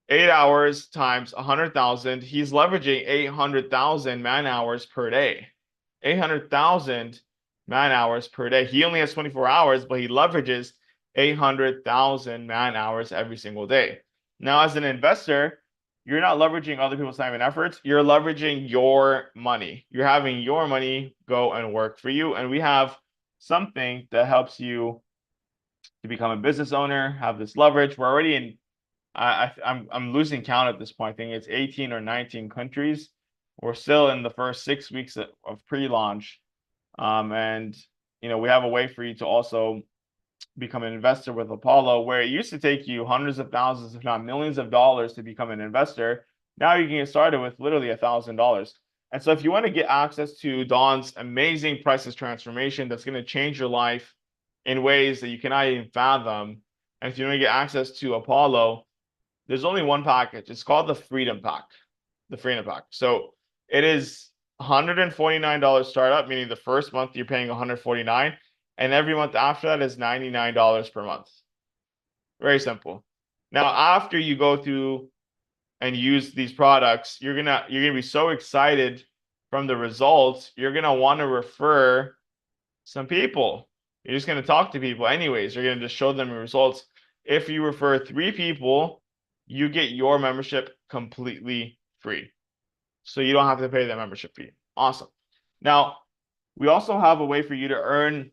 8 hours times 100,000. He's leveraging 800,000 man hours per day. 800,000 man hours per day. He only has 24 hours, but he leverages 800,000 man hours every single day. Now, as an investor, you're not leveraging other people's time and efforts. You're leveraging your money. You're having your money go and work for you. And we have something that helps you to become a business owner, have this leverage. We're already in, I'm losing count at this point. I think it's 18 or 19 countries. We're still in the first 6 weeks of pre-launch. And we have a way for you to also become an investor with Apollo, where it used to take you hundreds of thousands, if not millions of dollars to become an investor. Now you can get started with literally $1,000. And so if you want to get access to Don's amazing priceless transformation that's going to change your life in ways that you cannot even fathom, and if you want to get access to Apollo, there's only one package. It's called the Freedom Pack. The Freedom Pack. So it is $149 startup, meaning the first month you're paying $149, and every month after that is $99 per month. Very simple. Now, after you go through and use these products, you're gonna be so excited from the results, you're gonna want to refer some people. You're just gonna talk to people anyways. You're gonna just show them the results. If you refer 3 people, you get your membership completely free. So you don't have to pay the membership fee. Awesome. Now, we also have a way for you to earn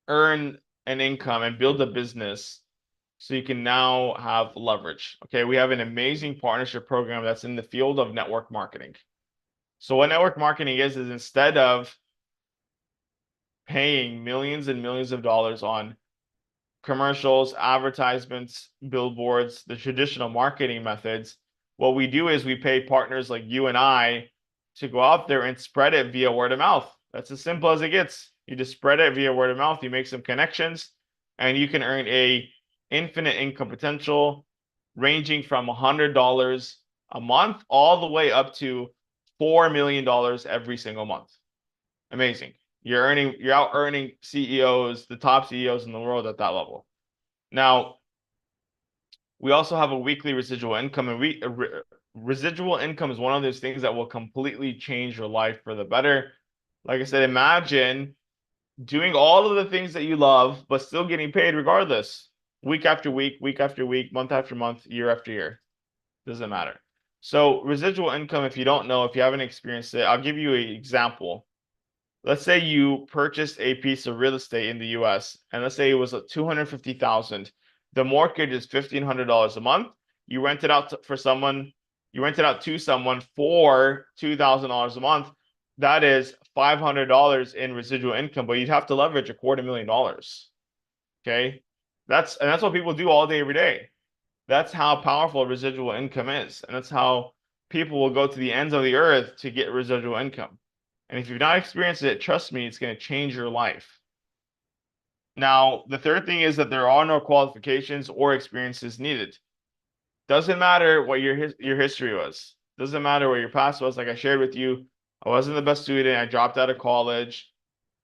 an income and build a business so you can now have leverage. Okay, we have an amazing partnership program that's in the field of network marketing. So what network marketing is instead of paying millions and millions of dollars on commercials, advertisements, billboards, the traditional marketing methods, what we do is we pay partners like you and I to go out there and spread it via word of mouth. That's as simple as it gets. You just spread it via word of mouth, you make some connections, and you can earn a infinite income potential ranging from $100 a month all the way up to $4 million every single month. Amazing. You're out earning CEOs, the top CEOs in the world at that level. Now, we also have a weekly residual income, and residual income is one of those things that will completely change your life for the better. Like I said, imagine doing all of the things that you love, but still getting paid regardless, week after week, week after week, month after month, year after year. Doesn't matter. So residual income, if you don't know, if you haven't experienced it, I'll give you an example. Let's say you purchased a piece of real estate in the US, and let's say it was $250,000. The mortgage is $1,500 a month. You rent it out to someone for $2,000 a month. That is $500 in residual income, but you'd have to leverage $250,000. Okay, that's what people do all day, every day. That's how powerful residual income is, and that's how people will go to the ends of the earth to get residual income. And if you've not experienced it, trust me, it's going to change your life. Now, the third thing is that there are no qualifications or experiences needed. Doesn't matter what your history was. Doesn't matter what your past was. Like I shared with you, I wasn't the best student. I dropped out of college.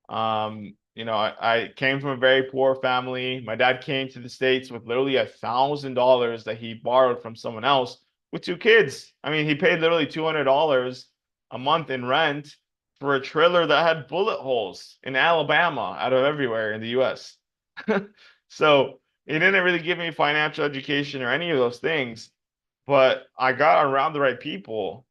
I came from a very poor family. My dad came to the States with literally $1,000 that he borrowed from someone else with 2 kids. I mean, he paid literally $200 a month in rent for a trailer that had bullet holes in Alabama out of everywhere in the US. So he didn't really give me financial education or any of those things, but I got around the right people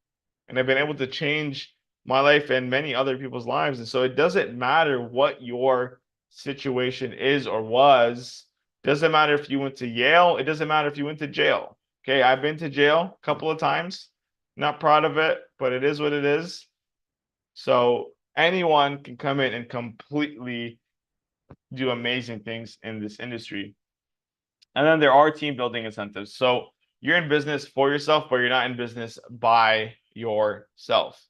and I've been able to change my life and many other people's lives. And so it doesn't matter what your situation is or was. It doesn't matter if you went to Yale. It doesn't matter if you went to jail. Okay, I've been to jail a couple of times. Not proud of it, but it is what it is. So anyone can come in and completely do amazing things in this industry. And then there are team building incentives. So you're in business for yourself, but you're not in business by yourself.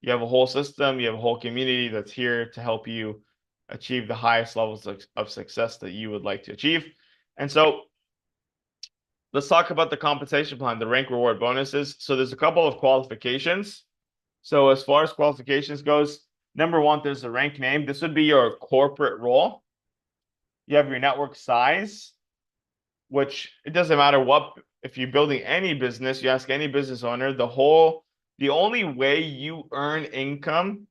You have a whole system, you have a whole community that's here to help you achieve the highest levels of success that you would like to achieve. And so let's talk about the compensation plan, the rank reward bonuses. So there's a couple of qualifications. So as far as qualifications goes, number 1, there's a rank name. This would be your corporate role. You have your network size, which it doesn't matter what if you're building any business, you ask any business owner, the only way you earn income,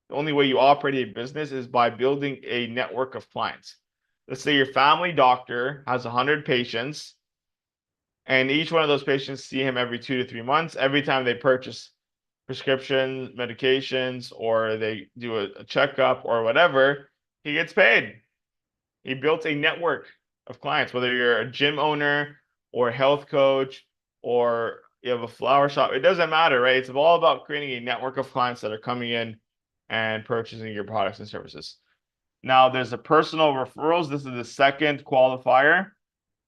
the only way you operate a business is by building a network of clients. Let's say your family doctor has 100 patients, and each one of those patients see him every 2 to 3 months. Every time they purchase prescription medications or they do a checkup or whatever, he gets paid. He built a network of clients, whether you're a gym owner or a health coach or you have a flower shop, it doesn't matter, right? It's all about creating a network of clients that are coming in and purchasing your products and services. Now, there's a personal referrals. This is the second qualifier.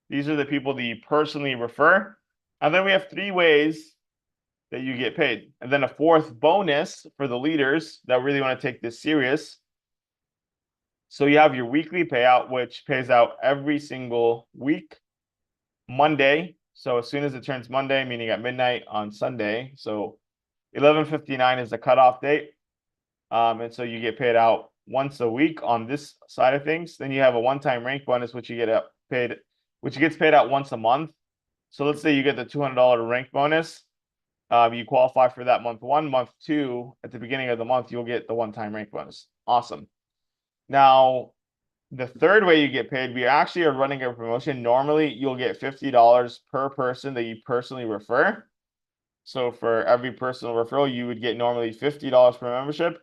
These are the people that you personally refer. And then we have 3 ways that you get paid. And then a fourth bonus for the leaders that really want to take this serious. So you have your weekly payout, which pays out every single week, Monday. So as soon as it turns Monday, meaning at midnight on Sunday. So 11:59 is the cutoff date. And so you get paid out once a week on this side of things. Then you have a one-time rank bonus, which gets paid out once a month. So let's say you get the $200 rank bonus. You qualify for that month 1, month 2. At the beginning of the month, you'll get the one-time rank bonus. Awesome. Now, the third way you get paid, we actually are running a promotion. Normally, you'll get $50 per person that you personally refer. So for every personal referral, you would get normally $50 per membership,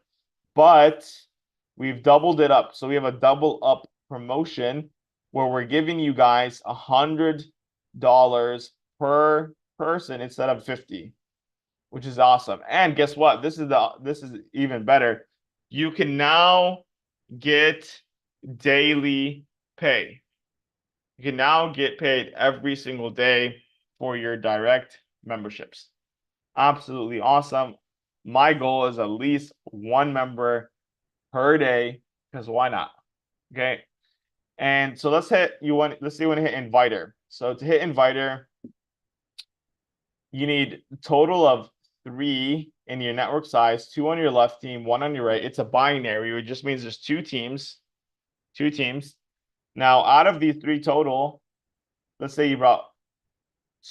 but we've doubled it up. So we have a double up promotion where we're giving you guys $100 per person instead of 50, which is awesome. And guess what? This is even better. You can now get daily pay. You can now get paid every single day for your direct memberships. Absolutely awesome. My goal is at least 1 member per day, because why not? Okay. And so let's say you want to hit inviter. So to hit inviter, you need a total of 3 in your network size, 2 on your left team, 1 on your right. It's a binary, which just means there's 2 teams. 2 teams. Now, out of these 3 total, let's say you brought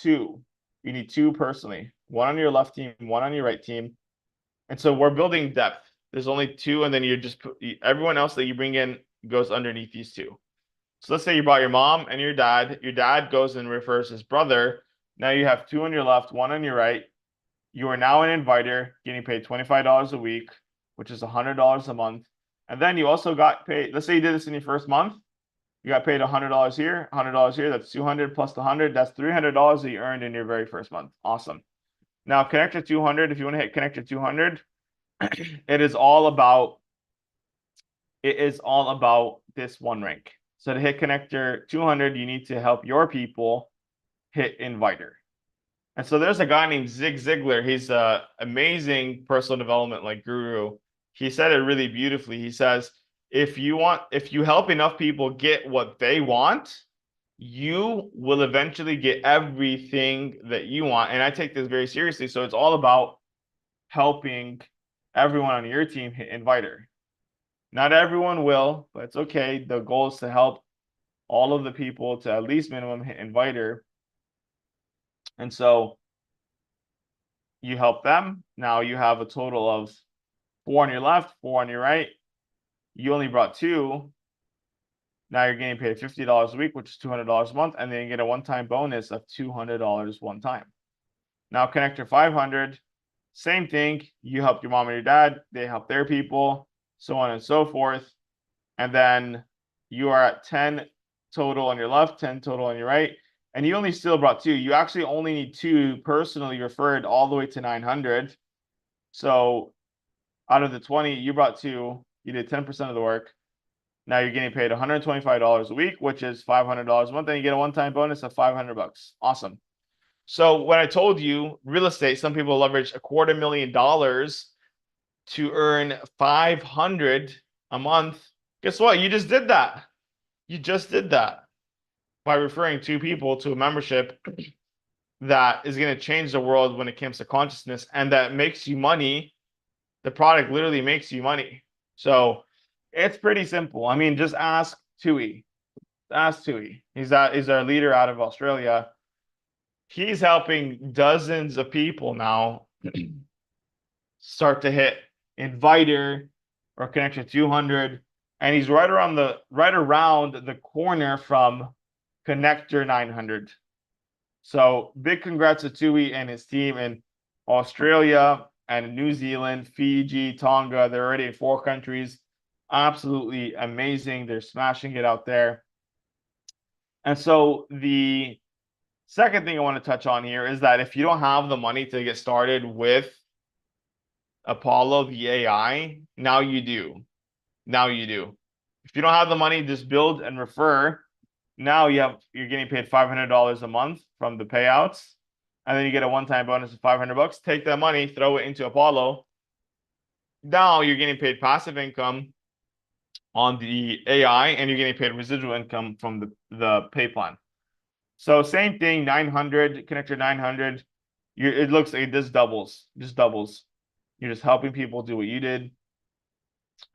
2. You need 2 personally, 1 on your left team, 1 on your right team. And so we're building depth. There's only 2, and then you just put everyone else that you bring in goes underneath these 2. So let's say you brought your mom and your dad. Your dad goes and refers his brother. Now you have 2 on your left, 1 on your right. You are now an inviter, getting paid $25 a week, which is $100 a month. And then you also got paid. Let's say you did this in your first month. You got paid $100 here, $100 here. That's 200 plus the 100. That's $300 that you earned in your very first month. Awesome. Now connector 200. If you want to hit connector 200, it is all about this 1 rank. So to hit connector 200, you need to help your people hit inviter. And so there's a guy named Zig Ziglar. He's an amazing personal development guru. He said it really beautifully. He says, if you help enough people get what they want, you will eventually get everything that you want. And I take this very seriously. So it's all about helping everyone on your team hit inviter. Not everyone will, but it's okay. The goal is to help all of the people to at least minimum hit inviter. And so you help them. Now you have a total of 4 on your left, 4 on your right. You only brought 2. Now you're getting paid $50 a week, which is $200 a month, and then you get a one-time bonus of $200 one time. Now connector 500, same thing. You help your mom and your dad. They help their people, so on and so forth. And then you are at 10 total on your left, 10 total on your right. And you only still brought 2. You actually only need 2 personally referred all the way to 900. So out of the 20, you brought 2. You did 10% of the work. Now you're getting paid $125 a week, which is $500 a month. Then you get a one-time bonus of $500. Awesome. So when I told you real estate, some people leverage $250,000 to earn $500 a month. Guess what? You just did that. You just did that by referring 2 people to a membership that is going to change the world when it comes to consciousness, and that makes you money. The product literally makes you money. So it's pretty simple. I mean, just ask Tui. Ask Tui. He's our leader out of Australia. He's helping dozens of people now start to hit Inviter or Connection 200, and he's right around the corner from Connector 900. So big congrats to Tui and his team in Australia and New Zealand, Fiji, Tonga. They're already in 4 countries. Absolutely amazing. They're smashing it out there. And so the second thing I want to touch on here is that if you don't have the money to get started with Apollo, the AI, now you do. Now you do. If you don't have the money, just build and refer. Now you're getting paid $500 a month from the payouts, and then you get a one-time bonus of $500. Take that money, throw it into Apollo. Now you're getting paid passive income on the AI, and you're getting paid residual income from the pay plan. So same thing, 900, connector 900. It looks like this doubles, just doubles. You're just helping people do what you did.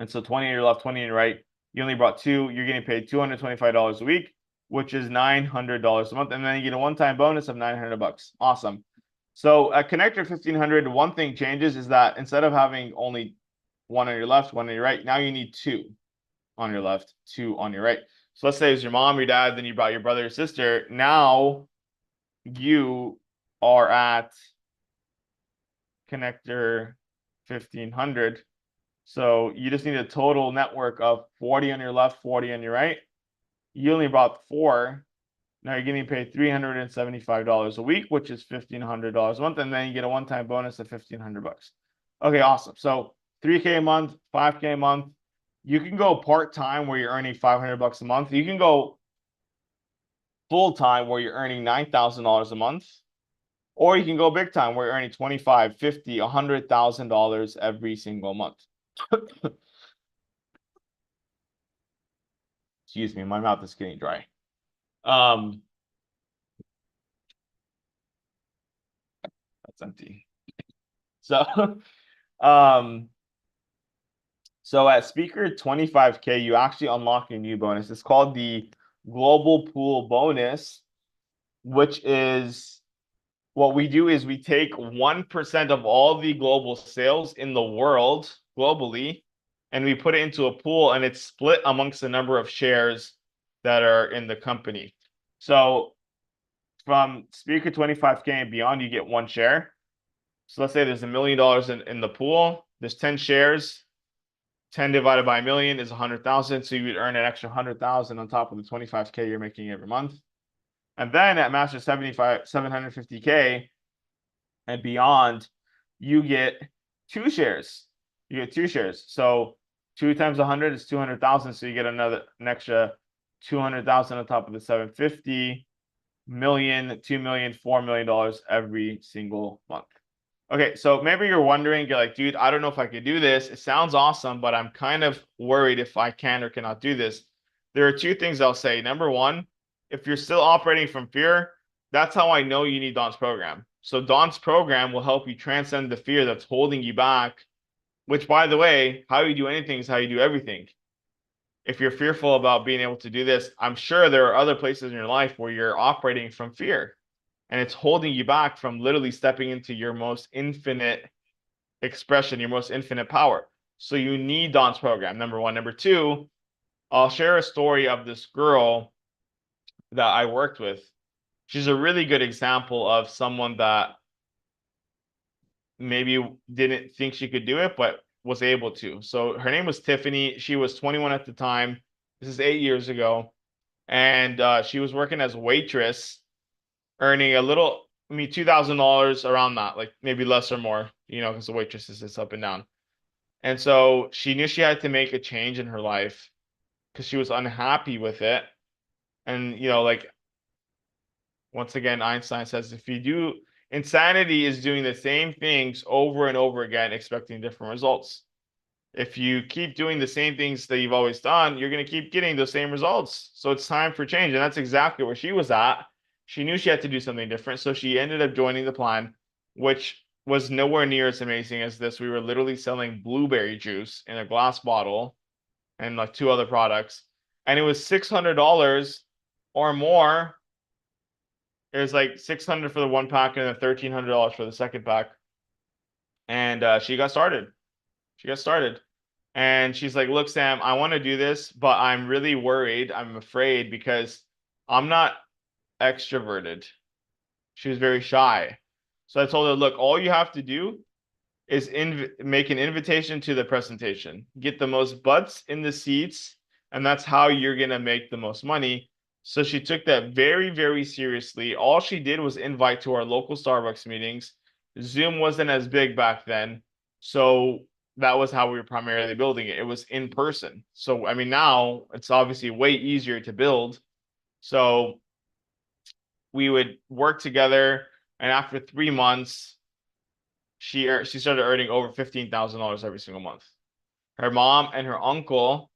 And so 20 on your left, 20 on your right. You only brought 2. You're getting paid $225 a week, which is $900 a month. And then you get a one-time bonus of $900. Awesome. So at Connector 1500, one thing changes is that instead of having only 1 on your left, 1 on your right, now you need 2 on your left, 2 on your right. So let's say it was your mom, your dad, then you brought your brother or sister. Now you are at Connector 1500. So you just need a total network of 40 on your left, 40 on your right. You only brought 4. Now you're getting paid $375 a week, which is $1,500 a month, and then you get a one-time bonus of $1,500. Okay, awesome. So 3K a month, 5K a month. You can go part-time where you're earning $500 a month. You can go full-time where you're earning $9,000 a month. Or you can go big time where you're earning $25,000, $50,000, $100,000 every single month. Excuse me, my mouth is getting dry. That's empty. So, so at Speaker 25K, you actually unlock a new bonus. It's called the Global Pool Bonus, which is what we do is we take 1% of all the global sales in the world globally, and we put it into a pool, and it's split amongst the number of shares that are in the company. So from Speaker 25K and beyond, you get 1 share. So let's say there's $1 million in the pool. There's 10 shares. 10 divided by 1 million is 100,000. So you would earn an extra 100,000 on top of the 25K you're making every month. And then at Master 750K and beyond, you get 2 shares. You get 2 shares. So 2 times 100 is 200,000. So you get an extra 200,000 on top of the 750 million, 2 million, $4 million every single month. Okay, so maybe you're wondering, you're like, dude, I don't know if I could do this. It sounds awesome, but I'm kind of worried if I can or cannot do this. There are 2 things I'll say. Number 1, if you're still operating from fear, that's how I know you need Don's program. So Don's program will help you transcend the fear that's holding you back, which, by the way, how you do anything is how you do everything. If you're fearful about being able to do this, I'm sure there are other places in your life where you're operating from fear, and it's holding you back from literally stepping into your most infinite expression, your most infinite power. So you need Don's program, number 1. Number 2, I'll share a story of this girl that I worked with. She's a really good example of someone that maybe didn't think she could do it, but was able to. So her name was Tiffany. She was 21 at the time. This is 8 years ago. And she was working as a waitress, earning a little, $2,000 around that, like maybe less or more, because the waitresses is up and down. And so she knew she had to make a change in her life because she was unhappy with it. And, like, once again, Einstein says, insanity is doing the same things over and over again, expecting different results. If you keep doing the same things that you've always done, you're going to keep getting the same results. So it's time for change. And that's exactly where she was at. She knew she had to do something different. So she ended up joining the plan, which was nowhere near as amazing as this. We were literally selling blueberry juice in a glass bottle and like 2 other products. And it was $600 or more It was like 600 for the one pack and then $1,300 for the second pack. And she got started. She got started. And she's like, look, Sam, I want to do this, but I'm really worried. I'm afraid because I'm not extroverted. She was very shy. So I told her, look, all you have to do is make an invitation to the presentation. Get the most butts in the seats, and that's how you're gonna make the most money. So she took that very, very seriously. All she did was invite to our local Starbucks meetings. Zoom wasn't as big back then, so that was how we were primarily building it. It was in person. So I mean, now it's obviously way easier to build. So we would work together, and after 3 months, she started earning over $15,000 every single month. Her mom and her uncle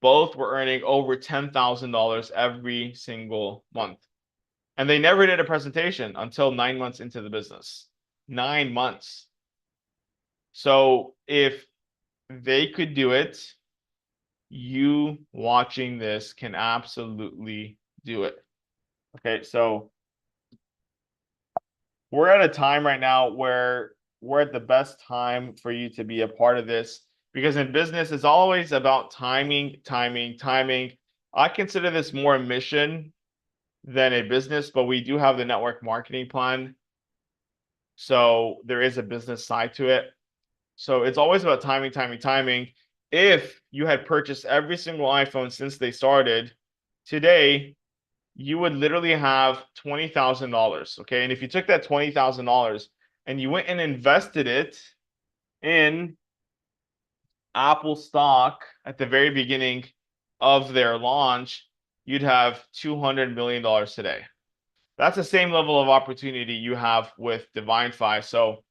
both were earning over $10,000 every single month. And they never did a presentation until 9 months into the business. 9 months. So if they could do it, you watching this can absolutely do it. Okay, so we're at a time right now where we're at the best time for you to be a part of this, because in business, it's always about timing, timing, timing. I consider this more a mission than a business, but we do have the network marketing plan. So there is a business side to it. So it's always about timing, timing, timing. If you had purchased every single iPhone since they started, today you would literally have $20,000. Okay. And if you took that $20,000 and you went and invested it in Apple stock at the very beginning of their launch, you'd have $200 million today. That's the same level of opportunity you have with Divinfi. So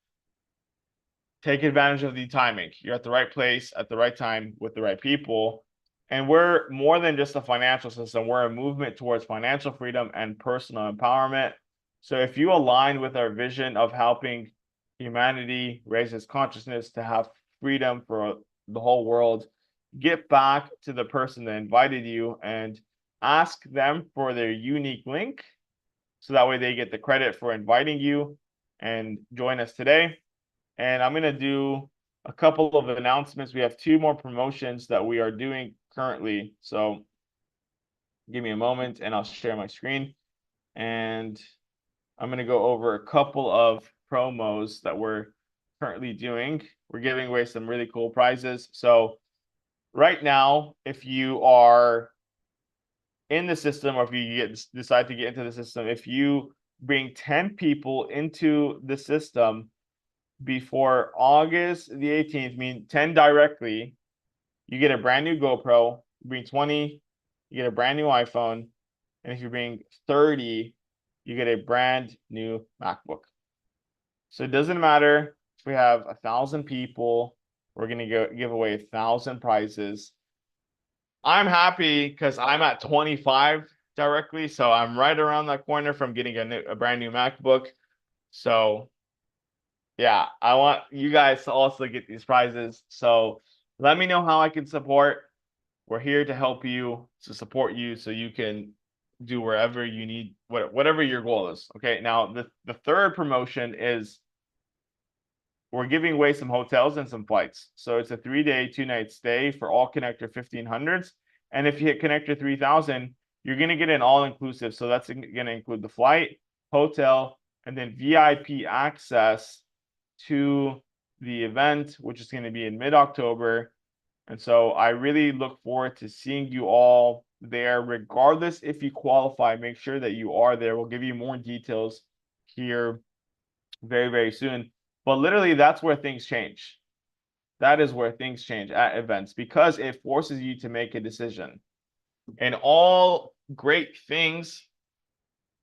take advantage of the timing. You're at the right place at the right time with the right people. And we're more than just a financial system. We're a movement towards financial freedom and personal empowerment. So if you align with our vision of helping humanity raise its consciousness to have freedom for the whole world, get back to the person that invited you and ask them for their unique link. So that way they get the credit for inviting you and join us today. And I'm going to do a couple of announcements. We have 2 more promotions that we are doing currently. So give me a moment and I'll share my screen. And I'm going to go over a couple of promos that we're currently doing. We're giving away some really cool prizes. So right now, if you are in the system, or if you decide to get into the system, if you bring 10 people into the system before August the 18th, mean 10 directly, you get a brand new GoPro. You bring 20, you get a brand new iPhone. And if you bring 30, you get a brand new MacBook. So it doesn't matter if we have 1,000 people, we're going to give away 1,000 prizes. I'm happy because I'm at 25 directly. So I'm right around that corner from getting a brand new MacBook. So yeah, I want you guys to also get these prizes. So let me know how I can support. We're here to help you, to support you, so you can do wherever you need, whatever your goal is. Okay, now the third promotion is we're giving away some hotels and some flights. So it's a 3-day, 2-night stay for all Connector 1500s. And if you hit Connector 3000, you're going to get an all-inclusive. So that's going to include the flight, hotel, and then VIP access to the event, which is going to be in mid-October. And so I really look forward to seeing you all there, regardless if you qualify. Make sure that you are there. We'll give you more details here very, very soon. But literally, that's where things change. That is where things change at events, because it forces you to make a decision. And all great things,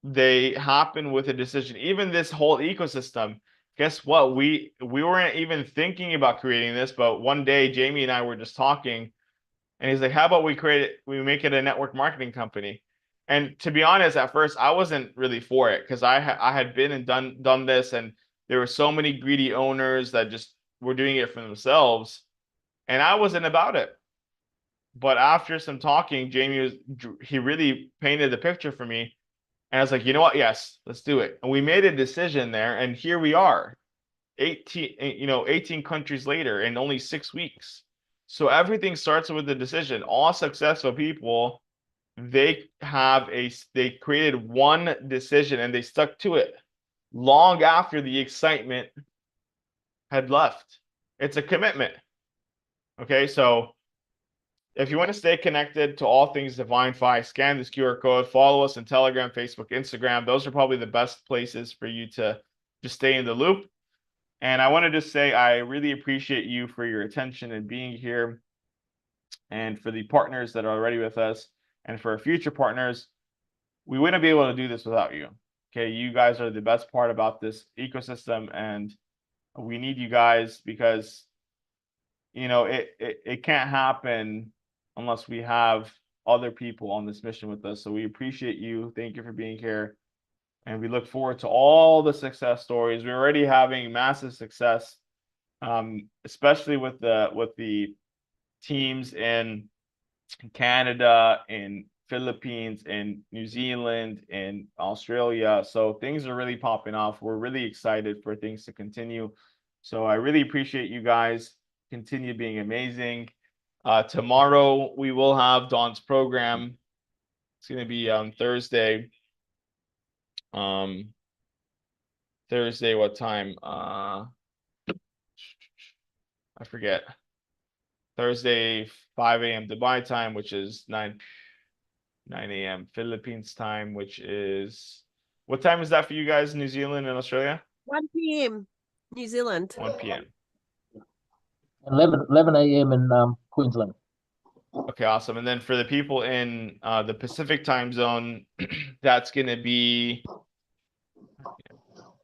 they happen with a decision. Even this whole ecosystem, guess what? We weren't even thinking about creating this, but one day Jamie and I were just talking, and he's like, "How about we make it a network marketing company?" And to be honest, at first I wasn't really for it, because I had been and done this, and there were so many greedy owners that just were doing it for themselves, and I wasn't about it. But after some talking, he really painted the picture for me. And I was like, you know what? Yes, let's do it. And we made a decision there, and here we are, 18 countries later in only 6 weeks. So everything starts with the decision. All successful people, they created one decision and they stuck to it long after the excitement had left. It's a commitment. Okay, so if you want to stay connected to all things Divinfi, scan this QR code, follow us on Telegram, Facebook, Instagram. Those are probably the best places for you to just stay in the loop. And I want to just say I really appreciate you for your attention and being here, and for the partners that are already with us, and for our future partners. We wouldn't be able to do this without you. Okay, you guys are the best part about this ecosystem, and we need you guys because it can't happen unless we have other people on this mission with us. So we appreciate you. Thank you for being here. And we look forward to all the success stories. We're already having massive success, especially with the teams in Canada, in Philippines, in New Zealand, in Australia. So things are really popping off. We're really excited for things to continue. So I really appreciate you guys. Continue being amazing. Tomorrow we will have Dawn's program. It's going to be on Thursday. Thursday, what time? I forget. Thursday, 5 a.m. Dubai time, which is 9 a.m. Philippines time, which is, what time is that for you guys in New Zealand and Australia? 1 p.m. New Zealand. 1 p.m. 11 a.m. in Queensland. Okay, awesome. And then for the people in the Pacific time zone, that's going to be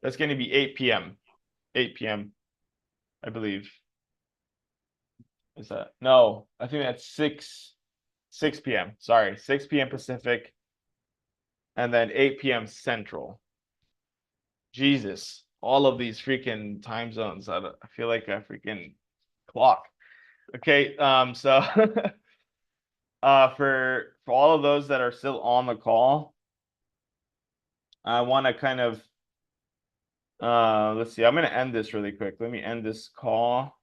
8 p.m. 8 p.m. I believe. Is that? No, I think that's 6 p.m. Sorry, 6 p.m. Pacific, and then 8 p.m. Central. Jesus, all of these freaking time zones. I feel like a freaking clock. Okay, so for all of those that are still on the call, I want to kind of let's see. I'm going to end this really quick. Let me end this call.